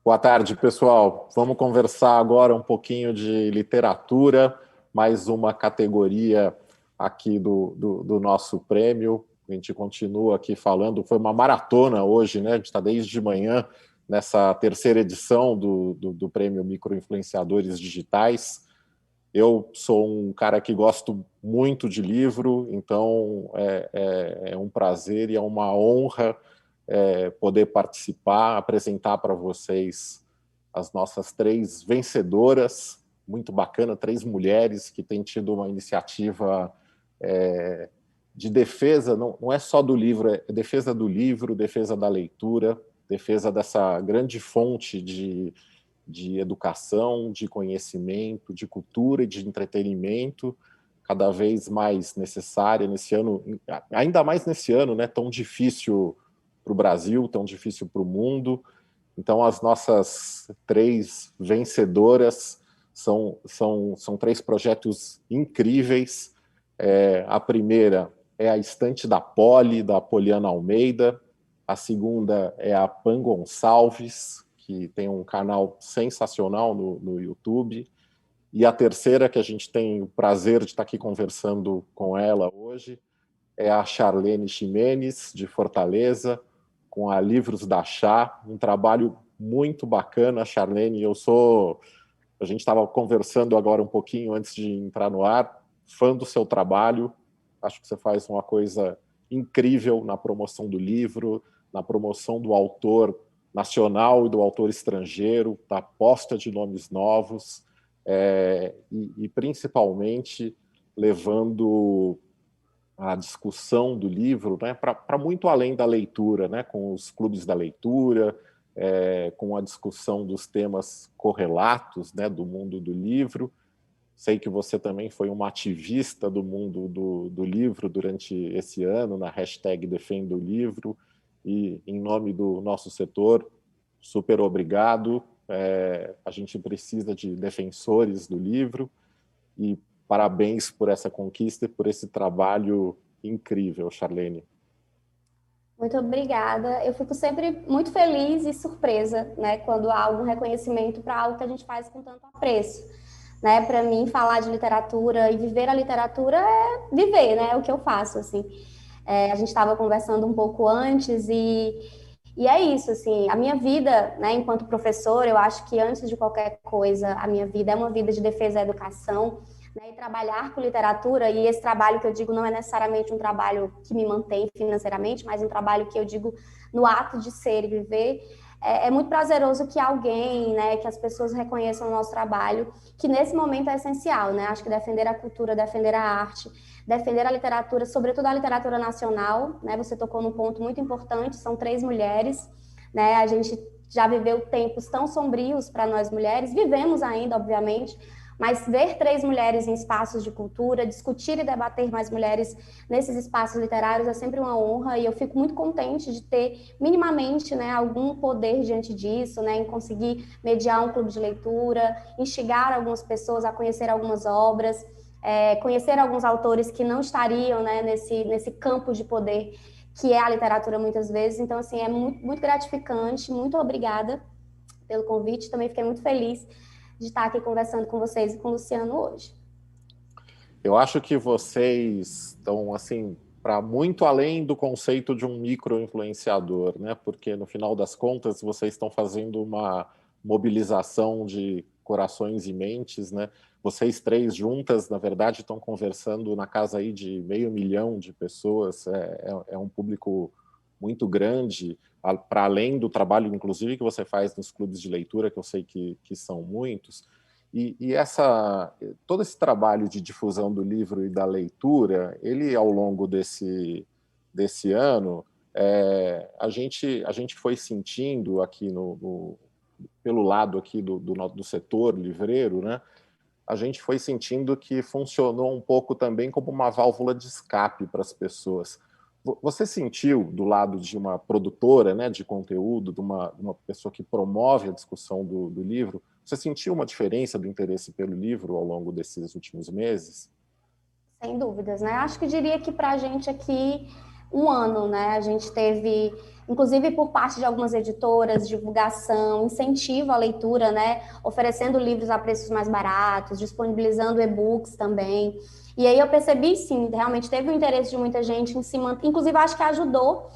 Boa tarde, pessoal. Vamos conversar agora um pouquinho de literatura, mais uma categoria aqui do nosso prêmio. A gente continua aqui falando, foi uma maratona hoje, né? A gente está desde de manhã nessa terceira edição do prêmio Microinfluenciadores Digitais. Eu sou um cara que gosto muito de livro, então é um prazer e é uma honra poder participar, apresentar para vocês as nossas três vencedoras, muito bacana, três mulheres que têm tido uma iniciativa de defesa, não é só do livro, é defesa do livro, defesa da leitura, defesa dessa grande fonte de educação, de conhecimento, de cultura e de entretenimento, cada vez mais necessária nesse ano, ainda mais nesse ano, né, tão difícil para o Brasil, tão difícil para o mundo. Então, as nossas três vencedoras são três projetos incríveis. A primeira é a Estante da Poli, da Poliana Almeida. A segunda é a Pan Gonçalves, que tem um canal sensacional no YouTube. E a terceira, que a gente tem o prazer de estar aqui conversando com ela hoje, é a Charlene Ximenes, de Fortaleza, com a Livros da Chá, um trabalho muito bacana, Charlene. A gente estava conversando agora um pouquinho antes de entrar no ar, fã do seu trabalho, acho que você faz uma coisa incrível na promoção do livro, na promoção do autor nacional e do autor estrangeiro, da aposta de nomes novos, e principalmente levando a discussão do livro, né, para muito além da leitura, né, com os clubes da leitura, com a discussão dos temas correlatos, né, do mundo do livro. Sei que você também foi uma ativista do mundo do livro durante esse ano, na hashtag Defenda o Livro, e em nome do nosso setor, super obrigado. A gente precisa de defensores do livro, e parabéns por essa conquista e por esse trabalho incrível, Charlene. Muito obrigada. Eu fico sempre muito feliz e surpresa, né, quando há algum reconhecimento para algo que a gente faz com tanto apreço, né? Para mim, falar de literatura e viver a literatura é viver, né? É o que eu faço, assim. A gente estava conversando um pouco antes e é isso, assim. A minha vida, né, enquanto professora, eu acho que antes de qualquer coisa, a minha vida é uma vida de defesa da educação, né, e trabalhar com literatura, e esse trabalho que eu digo não é necessariamente um trabalho que me mantém financeiramente, mas um trabalho que eu digo no ato de ser e viver, é muito prazeroso que alguém, né, que as pessoas reconheçam o nosso trabalho, que nesse momento é essencial, né, acho que defender a cultura, defender a arte, defender a literatura, sobretudo a literatura nacional, né, você tocou num ponto muito importante, são três mulheres, né, a gente já viveu tempos tão sombrios para nós mulheres, vivemos ainda, obviamente, mas ver três mulheres em espaços de cultura, discutir e debater mais mulheres nesses espaços literários é sempre uma honra, e eu fico muito contente de ter minimamente, né, algum poder diante disso, né, em conseguir mediar um clube de leitura, instigar algumas pessoas a conhecer algumas obras, conhecer alguns autores que não estariam, né, nesse campo de poder que é a literatura muitas vezes. Então, assim, é muito, muito gratificante, muito obrigada pelo convite, também fiquei muito feliz de estar aqui conversando com vocês e com o Luciano hoje. Eu acho que vocês estão, assim, para muito além do conceito de um micro-influenciador, né? Porque, no final das contas, vocês estão fazendo uma mobilização de corações e mentes, né? Vocês três juntas, na verdade, estão conversando na casa aí de 500 mil de pessoas, é um público muito grande, para além do trabalho, inclusive, que você faz nos clubes de leitura, que eu sei que são muitos. E todo esse trabalho de difusão do livro e da leitura, ele, ao longo desse ano, a gente foi sentindo aqui pelo lado aqui do setor livreiro, né? A gente foi sentindo que funcionou um pouco também como uma válvula de escape para as pessoas. Você sentiu, do lado de uma produtora, né, de conteúdo, de uma pessoa que promove a discussão do livro, você sentiu uma diferença do interesse pelo livro ao longo desses últimos meses? Sem dúvidas, né? Acho que diria que para a gente aqui, um ano, né? A gente teve, inclusive por parte de algumas editoras, divulgação, incentivo à leitura, né? Oferecendo livros a preços mais baratos, disponibilizando e-books também. E aí eu percebi, sim, realmente teve o interesse de muita gente em se manter, inclusive acho que ajudou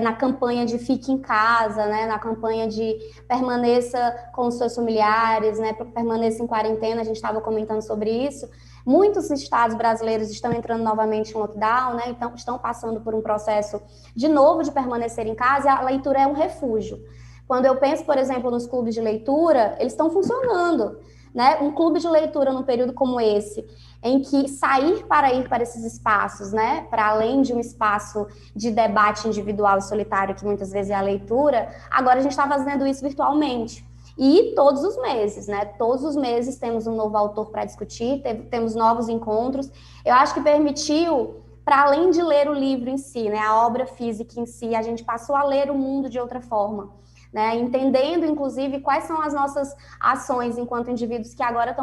na campanha de fique em casa, né, na campanha de permaneça com os seus familiares, né, permaneça em quarentena, a gente estava comentando sobre isso. Muitos estados brasileiros estão entrando novamente em lockdown, né, então estão passando por um processo de novo de permanecer em casa, e a leitura é um refúgio. Quando eu penso, por exemplo, nos clubes de leitura, eles estão funcionando, né? Um clube de leitura num período como esse, em que sair para ir para esses espaços, né, para além de um espaço de debate individual e solitário, que muitas vezes é a leitura, agora a gente está fazendo isso virtualmente. E todos os meses, né? Todos os meses temos um novo autor para discutir, temos novos encontros. Eu acho que permitiu, para além de ler o livro em si, né, a obra física em si, a gente passou a ler o mundo de outra forma. Né, entendendo, inclusive, quais são as nossas ações enquanto indivíduos que agora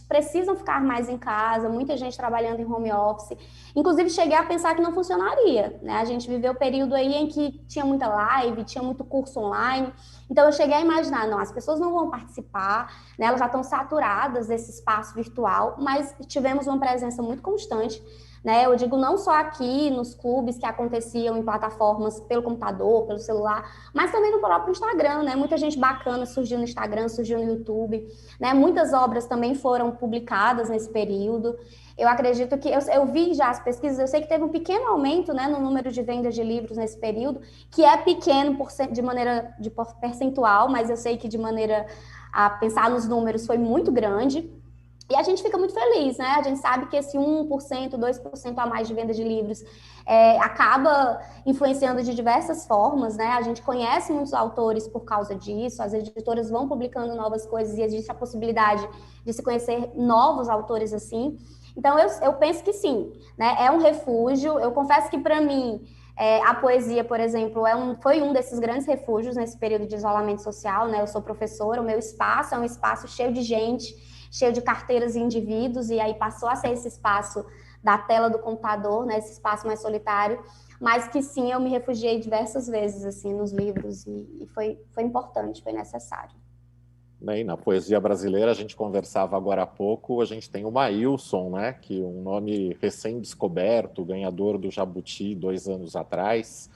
precisam ficar mais em casa, muita gente trabalhando em home office. Inclusive, cheguei a pensar que não funcionaria. Né? A gente viveu um período aí em que tinha muita live, tinha muito curso online. Então, eu cheguei a imaginar, não, as pessoas não vão participar, né? Elas já estão saturadas desse espaço virtual, mas tivemos uma presença muito constante. Né, eu digo não só aqui nos clubes que aconteciam em plataformas pelo computador, pelo celular, mas também no próprio Instagram, né? Muita gente bacana surgiu no Instagram, surgiu no YouTube, né? Muitas obras também foram publicadas nesse período. Eu acredito que eu vi já as pesquisas, eu sei que teve um pequeno aumento, né, no número de vendas de livros nesse período, que é pequeno de maneira de percentual, mas eu sei que de maneira a pensar nos números foi muito grande. E a gente fica muito feliz, né? A gente sabe que esse 1%, 2% a mais de venda de livros acaba influenciando de diversas formas, né? A gente conhece muitos autores por causa disso, as editoras vão publicando novas coisas e existe a possibilidade de se conhecer novos autores assim. Então, eu penso que sim, né? É um refúgio. Eu confesso que, para mim, a poesia, por exemplo, foi um desses grandes refúgios nesse período de isolamento social, né? Eu sou professora, o meu espaço é um espaço cheio de gente, cheio de carteiras e indivíduos, e aí passou a ser esse espaço da tela do computador, né, esse espaço mais solitário, mas que sim, eu me refugiei diversas vezes, assim, nos livros, e foi importante, foi necessário. E na poesia brasileira, a gente conversava agora há pouco, a gente tem o Maílson, né, que é um nome recém-descoberto, ganhador do Jabuti 2 anos atrás.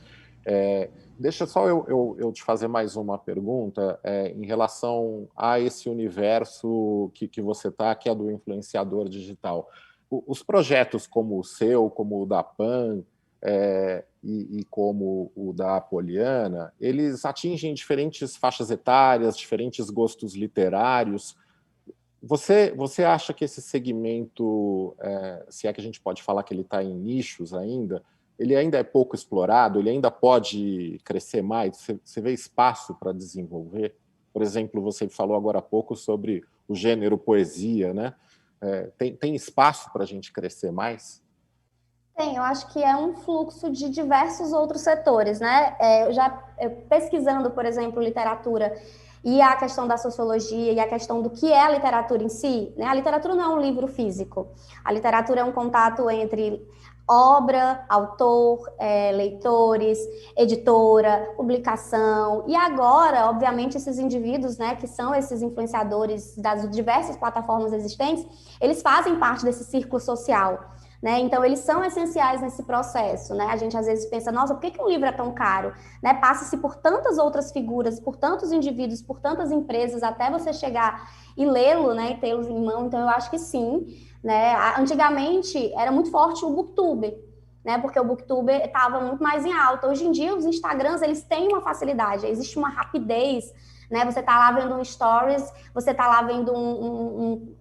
Deixa só eu te fazer mais uma pergunta em relação a esse universo que você está, que é do influenciador digital. Os projetos como o seu, como o da Pan e como o da Poliana, eles atingem diferentes faixas etárias, diferentes gostos literários. Você acha que esse segmento, se é que a gente pode falar que ele está em nichos ainda, ele ainda é pouco explorado, ele ainda pode crescer mais? Você vê espaço para desenvolver? Por exemplo, você falou agora há pouco sobre o gênero poesia, né? Tem espaço para a gente crescer mais? Tem, eu acho que é um fluxo de diversos outros setores, né? Pesquisando, por exemplo, literatura e a questão da sociologia e a questão do que é a literatura em si, né? A literatura não é um livro físico. A literatura é um contato entre obra, autor, leitores, editora, publicação. E agora, obviamente, esses indivíduos, né, que são esses influenciadores das diversas plataformas existentes, eles fazem parte desse círculo social. Né? Então, eles são essenciais nesse processo, né? A gente às vezes pensa, nossa, por que um livro é tão caro? Né? Passa-se por tantas outras figuras, por tantos indivíduos, por tantas empresas, até você chegar e lê-lo, né? E tê-los em mão. Então, eu acho que sim. Né? Antigamente, era muito forte o Booktube, né? Porque o Booktube estava muito mais em alta. Hoje em dia, os Instagrams, eles têm uma facilidade, existe uma rapidez, né? Você está lá vendo um Stories, você está lá vendo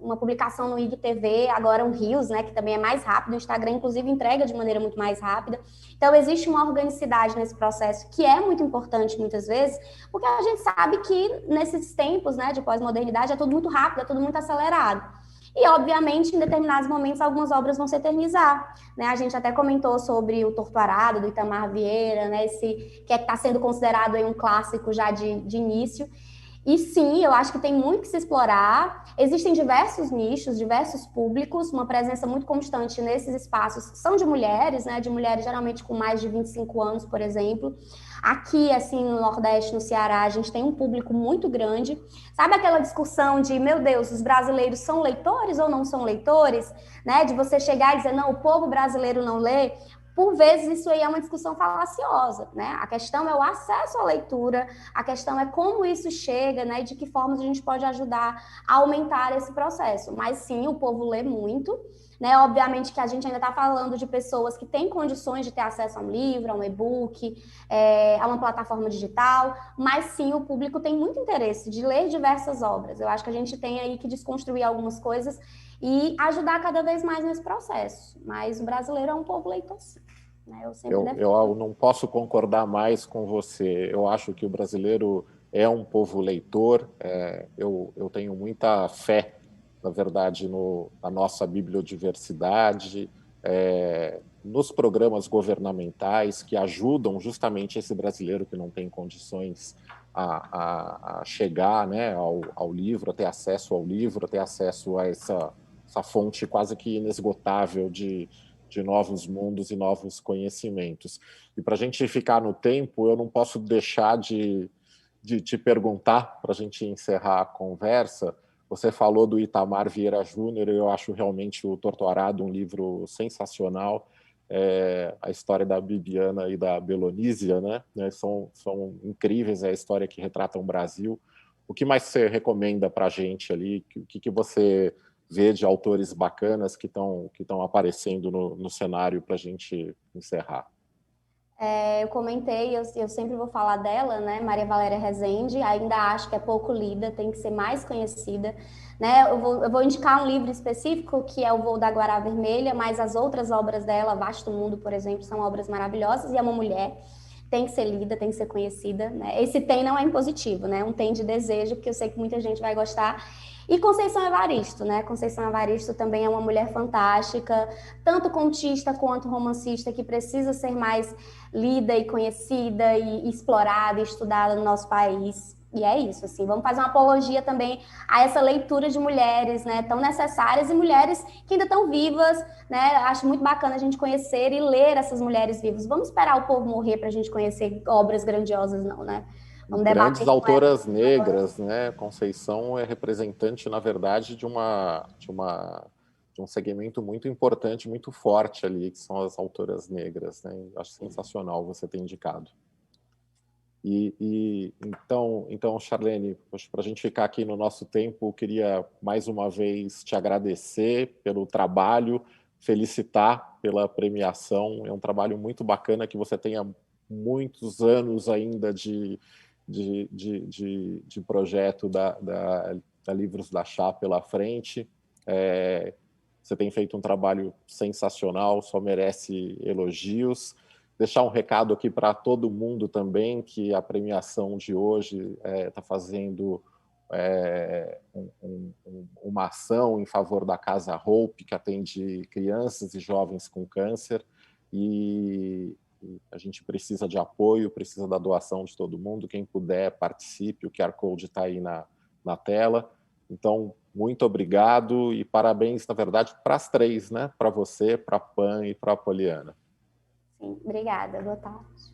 uma publicação no IGTV, agora um Reels, né? Que também é mais rápido, o Instagram, inclusive, entrega de maneira muito mais rápida. Então, existe uma organicidade nesse processo que é muito importante, muitas vezes, porque a gente sabe que nesses tempos, né, de pós-modernidade é tudo muito rápido, é tudo muito acelerado. E, obviamente, em determinados momentos, algumas obras vão se eternizar. Né? A gente até comentou sobre o Torto Arado, do Itamar Vieira, né? Que está sendo considerado aí um clássico já de início. E sim, eu acho que tem muito que se explorar. Existem diversos nichos, diversos públicos, uma presença muito constante nesses espaços são de mulheres, né? De mulheres geralmente com mais de 25 anos, por exemplo. Aqui, assim, no Nordeste, no Ceará, a gente tem um público muito grande. Sabe aquela discussão de, meu Deus, os brasileiros são leitores ou não são leitores? Né? De você chegar e dizer, não, o povo brasileiro não lê. Por vezes isso aí é uma discussão falaciosa, né? A questão é o acesso à leitura, a questão é como isso chega, né? E de que formas a gente pode ajudar a aumentar esse processo. Mas sim, o povo lê muito, né? Obviamente que a gente ainda está falando de pessoas que têm condições de ter acesso a um livro, a um e-book, a uma plataforma digital, mas sim, o público tem muito interesse de ler diversas obras. Eu acho que a gente tem aí que desconstruir algumas coisas e ajudar cada vez mais nesse processo. Mas o brasileiro é um povo leitor, sim. Né? Eu sempre Eu não posso concordar mais com você. Eu acho que o brasileiro é um povo leitor. Eu tenho muita fé, na verdade, na nossa bibliodiversidade, nos programas governamentais que ajudam justamente esse brasileiro que não tem condições a chegar, né, ao livro, a ter acesso ao livro, a ter acesso a essa fonte quase que inesgotável de novos mundos e novos conhecimentos. E para a gente ficar no tempo, eu não posso deixar de te perguntar, para a gente encerrar a conversa, você falou do Itamar Vieira Júnior, eu acho realmente o Torturado um livro sensacional, a história da Bibiana e da Belonísia, né? São incríveis, é a história que retrata o Brasil. O que mais você recomenda para a gente ali? O que você vê de autores bacanas que estão aparecendo no cenário para a gente encerrar? Eu comentei, eu sempre vou falar dela, né? Maria Valéria Rezende, ainda acho que é pouco lida, tem que ser mais conhecida. Né? Eu vou indicar um livro específico, que é O Voo da Guará Vermelha, mas as outras obras dela, Vasto Mundo, por exemplo, são obras maravilhosas, e é uma mulher, tem que ser lida, tem que ser conhecida. Né? Esse tem não é impositivo, né? Um tem de desejo, porque eu sei que muita gente vai gostar. E Conceição Evaristo, né? Conceição Evaristo também é uma mulher fantástica, tanto contista quanto romancista, que precisa ser mais lida e conhecida e explorada e estudada no nosso país. E é isso, assim, vamos fazer uma apologia também a essa leitura de mulheres, né, tão necessárias e mulheres que ainda estão vivas, né, acho muito bacana a gente conhecer e ler essas mulheres vivas. Vamos esperar o povo morrer para a gente conhecer obras grandiosas, não, né? Vamos Grandes debater com ela. autoras negras, né? Conceição é representante, na verdade, de um segmento muito importante, muito forte ali, que são as autoras negras, né? Acho sensacional você ter indicado. Então, Charlene, para a gente ficar aqui no nosso tempo, eu queria mais uma vez te agradecer pelo trabalho, felicitar pela premiação. É um trabalho muito bacana, que você tenha muitos anos ainda de projeto da Livros da Chá pela frente. Você tem feito um trabalho sensacional, só merece elogios. Deixar um recado aqui para todo mundo também, que a premiação de hoje está fazendo uma ação em favor da Casa Hope, que atende crianças e jovens com câncer, e a gente precisa de apoio, precisa da doação de todo mundo. Quem puder, participe, o QR Code está aí na tela. Então, muito obrigado e parabéns, na verdade, para as três, né? Para você, para a Pan e para a Poliana. Sim, obrigada, boa tarde.